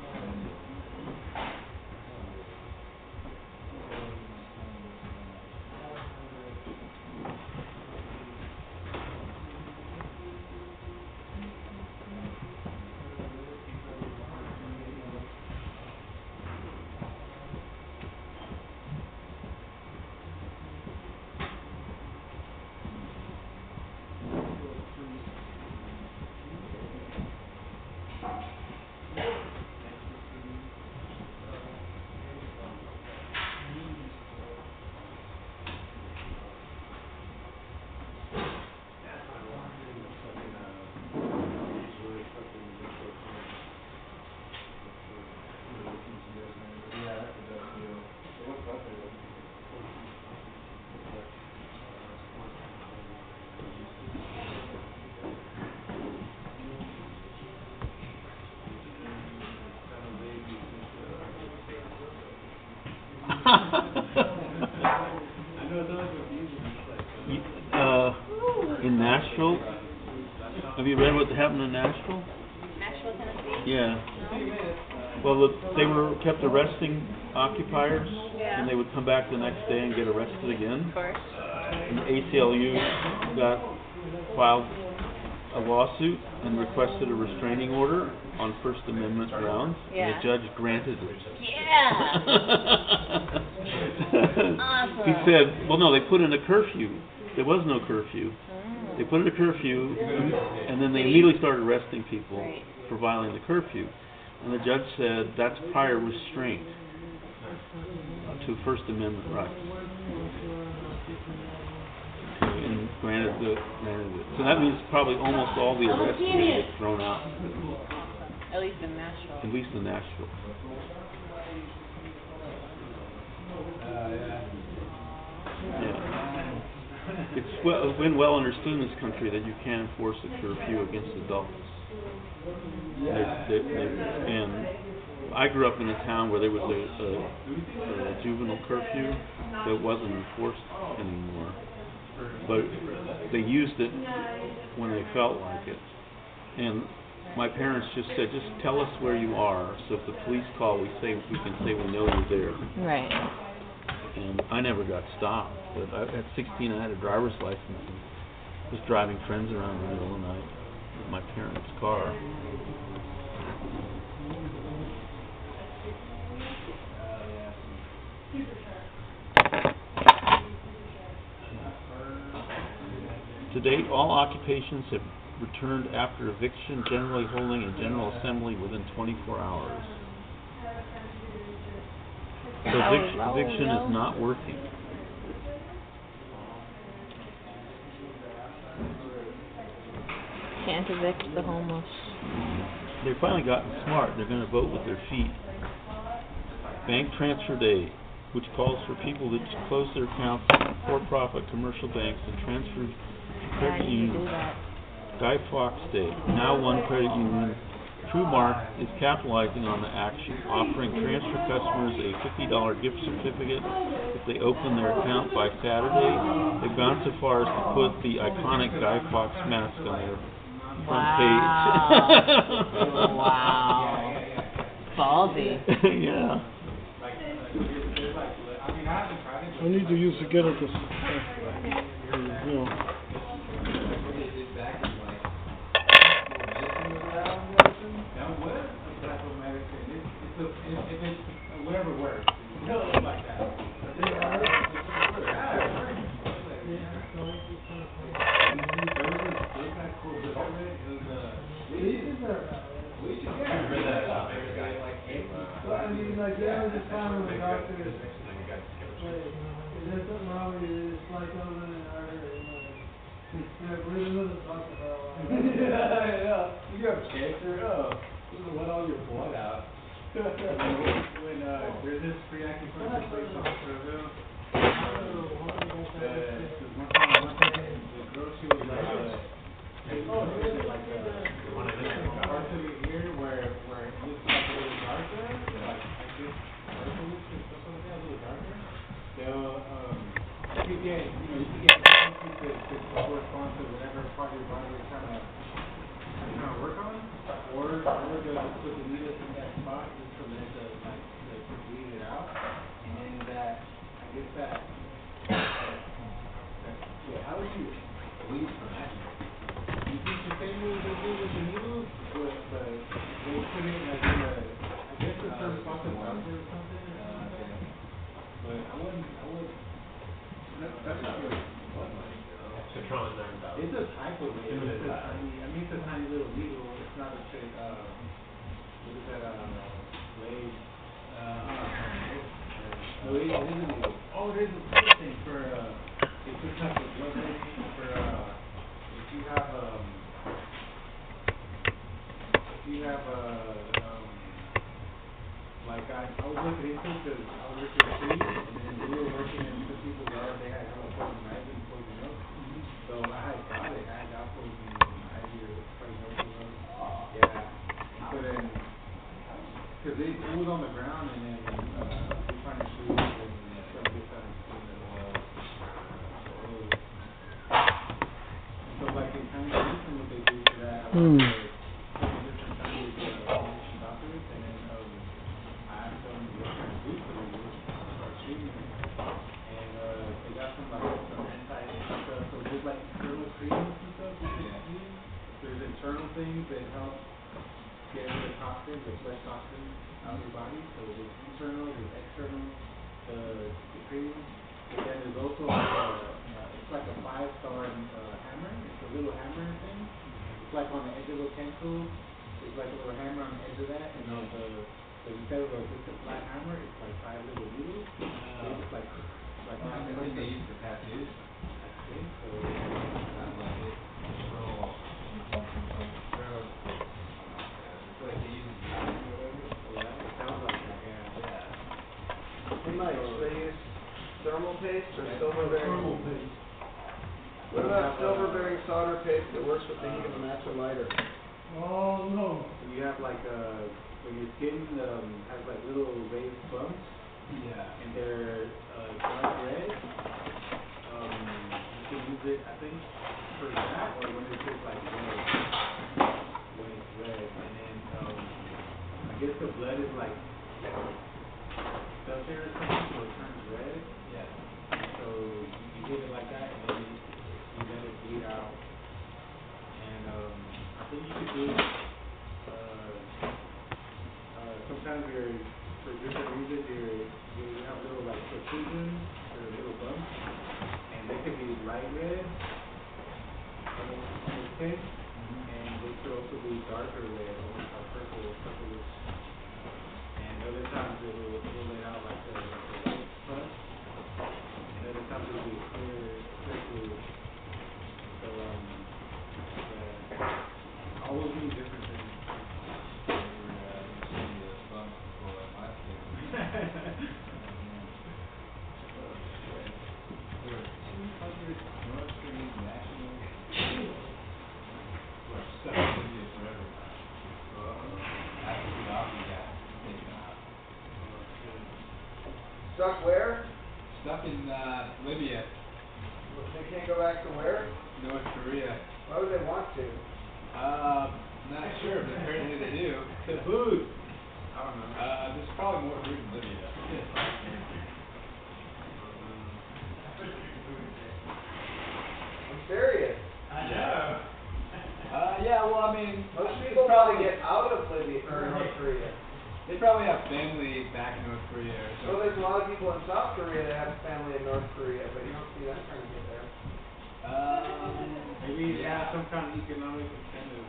In Nashville, have you read what happened in Nashville? Nashville, Tennessee? Yeah. Well, they were kept arresting occupiers, Yeah. and they would come back the next day and get arrested again. Of course. And the ACLU filed a lawsuit and requested a restraining order on First Amendment grounds, Yeah. and the judge granted it. Yeah! Awesome. He said, well, no, they put in a curfew. There was no curfew. Oh. They put in a curfew, and then they immediately started arresting people Right. for violating the curfew. And the judge said that's prior restraint to First Amendment rights. And granted it. So that means probably almost all the arrests will get thrown out. At least in Nashville. At least in Nashville. Yeah. It's been well understood in this country that you can't enforce a curfew against adults. And I grew up in a town where there was a juvenile curfew that wasn't enforced anymore. But they used it when they felt like it. And my parents just said, just tell us where you are, so if the police call, we can say we know you're there. Right. And I never got stopped. But at 16, I had a driver's license and was driving friends around in the middle of the night with my parents' car. To date, all occupations have returned after eviction, generally holding a general assembly within 24 hours. So eviction is not working. Can't evict the homeless. They've finally gotten smart. They're going to vote with their feet. Bank Transfer Day, which calls for people to close their accounts at for-profit commercial banks and transfer to credit unions. Guy Fawkes Day. Now one credit union, TrueMark, is capitalizing on the action, offering transfer customers a $50 gift certificate if they open their account by Saturday. They've gone so far as to put the iconic Guy Fawkes mask on their front Wow. Ballsy. page. Yeah. Like, there's like, I mean, I haven't tried it. I need to use to get at this. You know. That was a type of medicine. If it's whatever works, you know, like that. I mean, like, they were just fine with the doctor. Is there something wrong with you? It's like over in our yeah, really with the doctor for a while. Yeah. You have cancer? Oh, you let all your blood out. When there's this free acupuncture place in Kerrville, one time, the girl, she was like, parts of your ear where it looks like a little darker, like this, or something like that, a little darker. They'll, you can get frequency to correspond to whatever part of your body you're trying to work on, or they'll put the needle in that spot just to let the bleed it out, and then that, I guess that wait, how would you bleed from that? You think the same way they do with the needles, but they put it like in a, I guess it's some spot of doctor or something, but I wouldn't, that's not really blood money, it's a type of it. It's a tiny, I mean, it's a tiny little needle. It's not a straight, what is that, blade? No, it is a needle. Oh, there's another thing for, it's a type of blood medicine for, if you have, like I was looking into it because I was working with trees, and we were working in some people's yard, they had poison ivy and poison oak. So I had got poison ivy or poison oak. Yeah. So then, because it was on the ground, and then we find the shoes, and stuff gets out of the skin as well. So like in kind of medicine, what they do for that, different kinds of doctors, and then I asked them what kind of food they use to start treating it. And they got some stuff. So there's like internal creams and stuff you can use. There's internal things that help get rid of toxins, the sweat toxins out of your body. So there's internal, there's external, the cream. And then there's also it's like a 5-star hammer. It's a little hammer thing. It's like on the edge of a pencil. There's like a little hammer on the edge of that, and then so instead of just a flat hammer, it's like 5 little needles. It's like I think they use for tattoos. I think so. I love it. It's like they use it or whatever. Yeah, it sounds like that, yeah. Hey Mike, they use thermal paste or silver bearing? Thermal paste. What about silver bearing solder paste that works with the heat of a natural lighter? Oh no. You have like when your skin has like little raised bumps, and they're dark red. You can use it, I think, for that, or when it's just like red. When it's red, and then I guess the blood is like filtered or something, so it turns red. Yeah. So you hit it like that, and then you let it bleed out. And I think you could do sometimes for different reasons you have little like protrusions or little bumps, and they could be light red on the skin, and they could also be darker red, almost like purplish. And other times it will let out like a white pus, and other times it will be clear fluid. So yeah, all those mean different things. Stuck where? Stuck in Libya, They can't go back to where? North Korea. Why would they want to? Not sure, but apparently they do. The food. I don't know. There's probably more food in Libya. I'm serious. I know. Yeah, well, I mean, Most people probably get out of Libya or North Korea. they probably have family back in North Korea or So something. there's a lot of people in South Korea that have family in North Korea, but you don't see them trying to get there. Maybe you have some kind of economic incentive.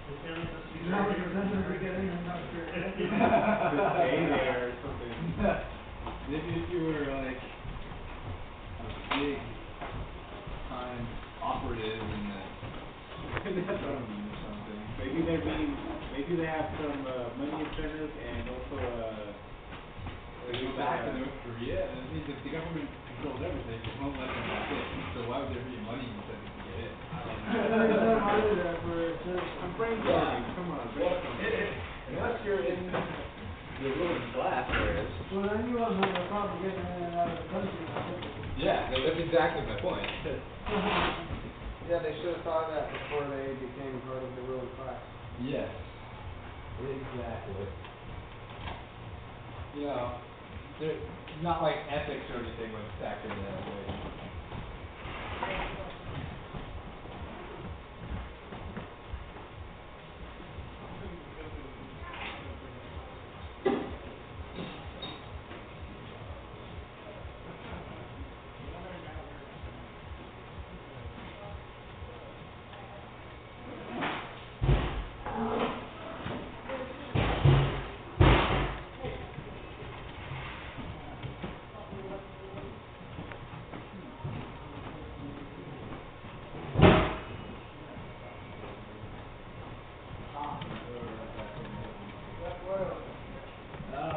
Economic incentive for getting in North Korea. Stay there or something. Maybe if you were like a big time operative in the government or something. Maybe they have some money incentive and also They go back to North Korea, and it means if the government controls everything, it won't let them back in. So why would there be money incentive to get in? I'm brainstorming. Come on, brainstorm. Unless you're in the ruling class, there is. Well, then you won't have a problem getting in and out of the country. Yeah, that's exactly my point. Yeah, they should have thought of that before they became part of the ruling class. Yes. Exactly. You know, there's not like ethics or anything was factored in that way.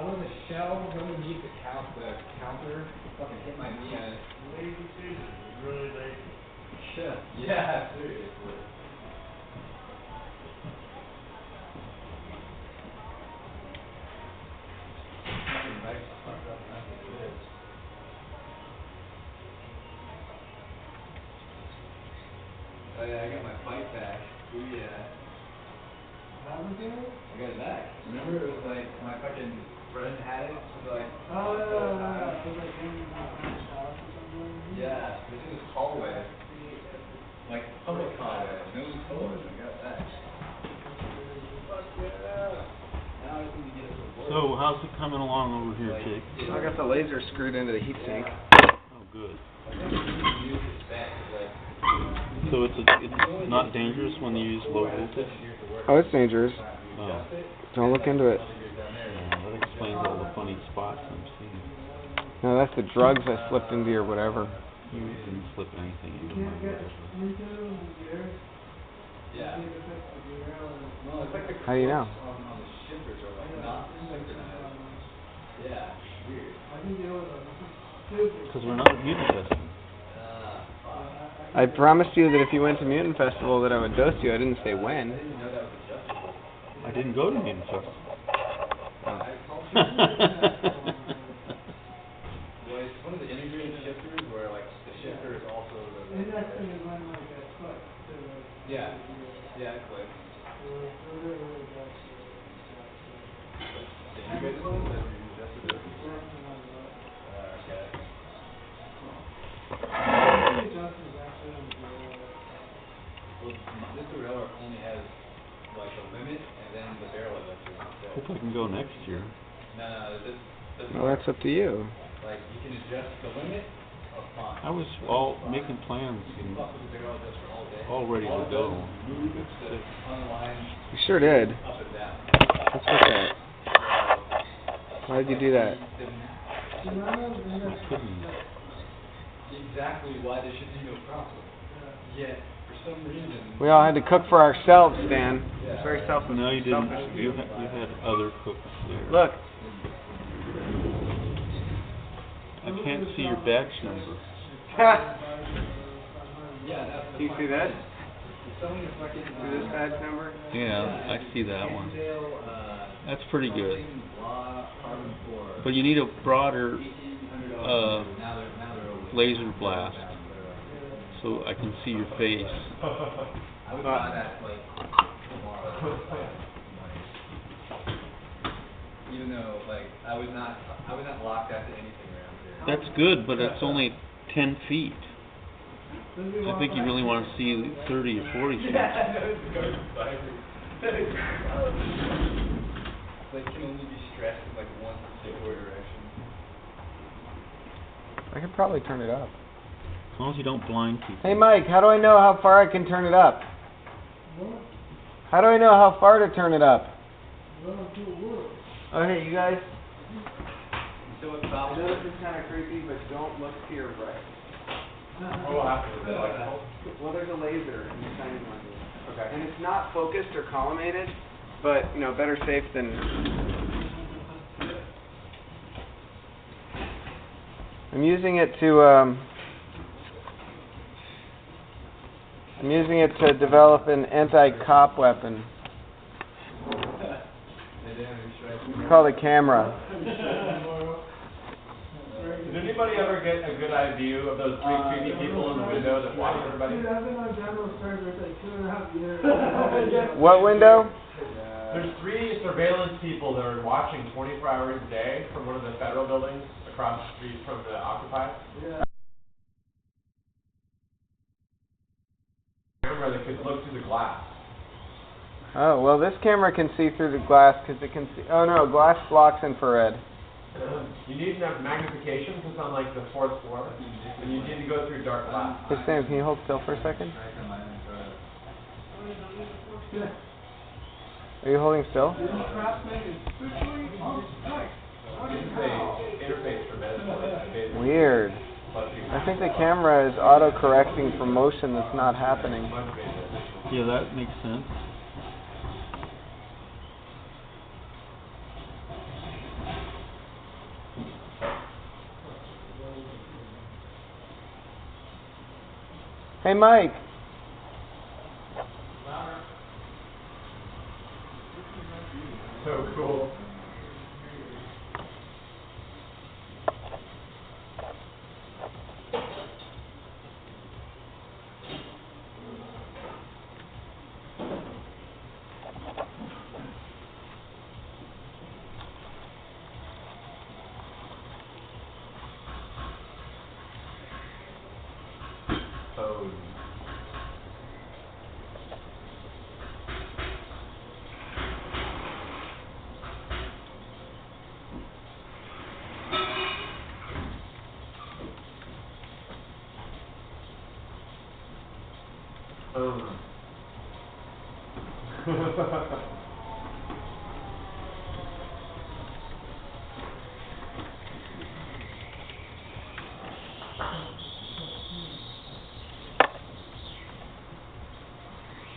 One of the shelves underneath the counter fucking hit my knee on it. Lazy Susan, really lazy. Yeah, seriously. Fucking nice fucked up as it is. Oh yeah, I got my bike back. Ooh yeah. I got it back. Remember it was like my fucking friend had it. It was like yeah, it's in this hallway. Like public hallway. No one's floors. I got it back. Fuck yeah. Now I just need to get it to work. So how's it coming along over here, Jake? I got the laser screwed into the heatsink. Oh, good. I think you need to use this back like So it's not dangerous when you use low voltage? Oh, it's dangerous. Oh, Don't look into it. that explains all the funny spots I'm seeing. No, that's the drugs I slipped into or whatever. You didn't slip anything into my whatever. yeah. Well, it's like the How do you know? on the shifters are like not synchronized. Yeah, weird. Because we're not at mutant testing. I promised you that if you went to Mutant Festival that I would dose you. I didn't say when. I didn't know that was adjustable. I didn't go to mutant festival. Well, it's one of the integrated shifters where like the shifter is also the yeah. Yeah, it clicks. The integrated one that you adjusted it? Okay. Well, this derailleur only has like a limit and then the barrel adjuster. Hope I can go next year. No, this doesn't Well, that's up to you. like you can adjust the limit of fine. I was all making plans and Fuck with the barrel adjuster all day. all ready to go. Move it to unwind You sure did. up and down. Let's look at it. Why did you do that? I couldn't. Exactly why there should be no problem. Yet for some reason We all had to cook for ourselves, Stan. It's very selfish. No, you didn't. selfish of You had other cooks there. Look. I can't see your badge number. yeah, that's Do you see that? someone is fucking See this badge number? Yeah, I see that one. That's pretty good. law carbon 4. But you need a broader $1,800 now they're over laser blast so I can see your face. I I would buy that like tomorrow. Even though like I was not locked after anything around here. That's good, but it's only 10 feet. I think you really want to see 30 or 40 feet. Like can only be stressed in like one particular direction. I could probably turn it up. As long as you don't blind people. Hey Mike, how do I know how far I can turn it up? How do I know how far to turn it up? Oh hey, you guys. So it's I know this is kind of creepy, but don't look to your right. What will happen with it? Like, Well, there's a laser in the shining one. okay. And it's not focused or collimated, but, you know, better safe than... I'm using it to develop an anti-cop weapon. It's called a camera. Did anybody ever get a good eye view of those three creepy people in the window that watch everybody? What window? There's 3 surveillance people that are watching 24 hours a day from one of the federal buildings across the street from the Occupy. Camera that could look through the glass. Oh, well this camera can see through the glass because it can see... Oh no, glass blocks infrared. You need enough magnification because it's on like the 4th floor, and you need to go through dark glass. Hey Sam, can you hold still for a second? Are you holding still? This is a interface for medicine. Weird. I think the camera is auto-correcting for motion that's not happening. Yeah, that makes sense. Hey Mike. So cool.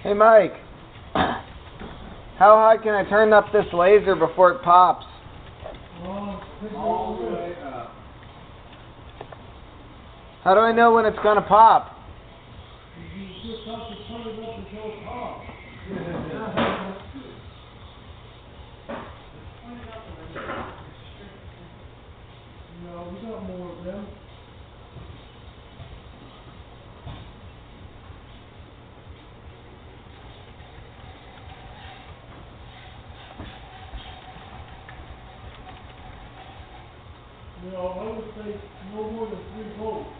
Hey Mike. How high can I turn up this laser before it pops? All the way up. How do I know when it's gonna pop? I would say no more than 3 volts.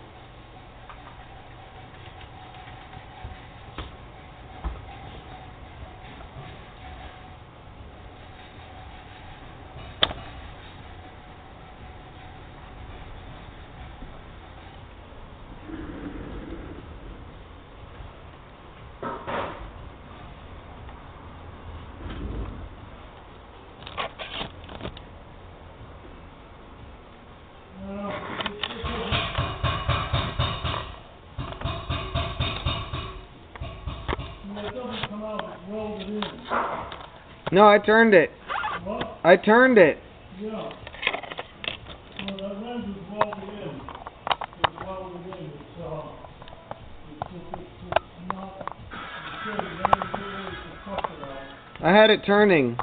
No, I turned it. What? I turned it. Yeah. Well, that lens is welded in. It's welded in. It's not, it's good. It's cut it out. I had it turning.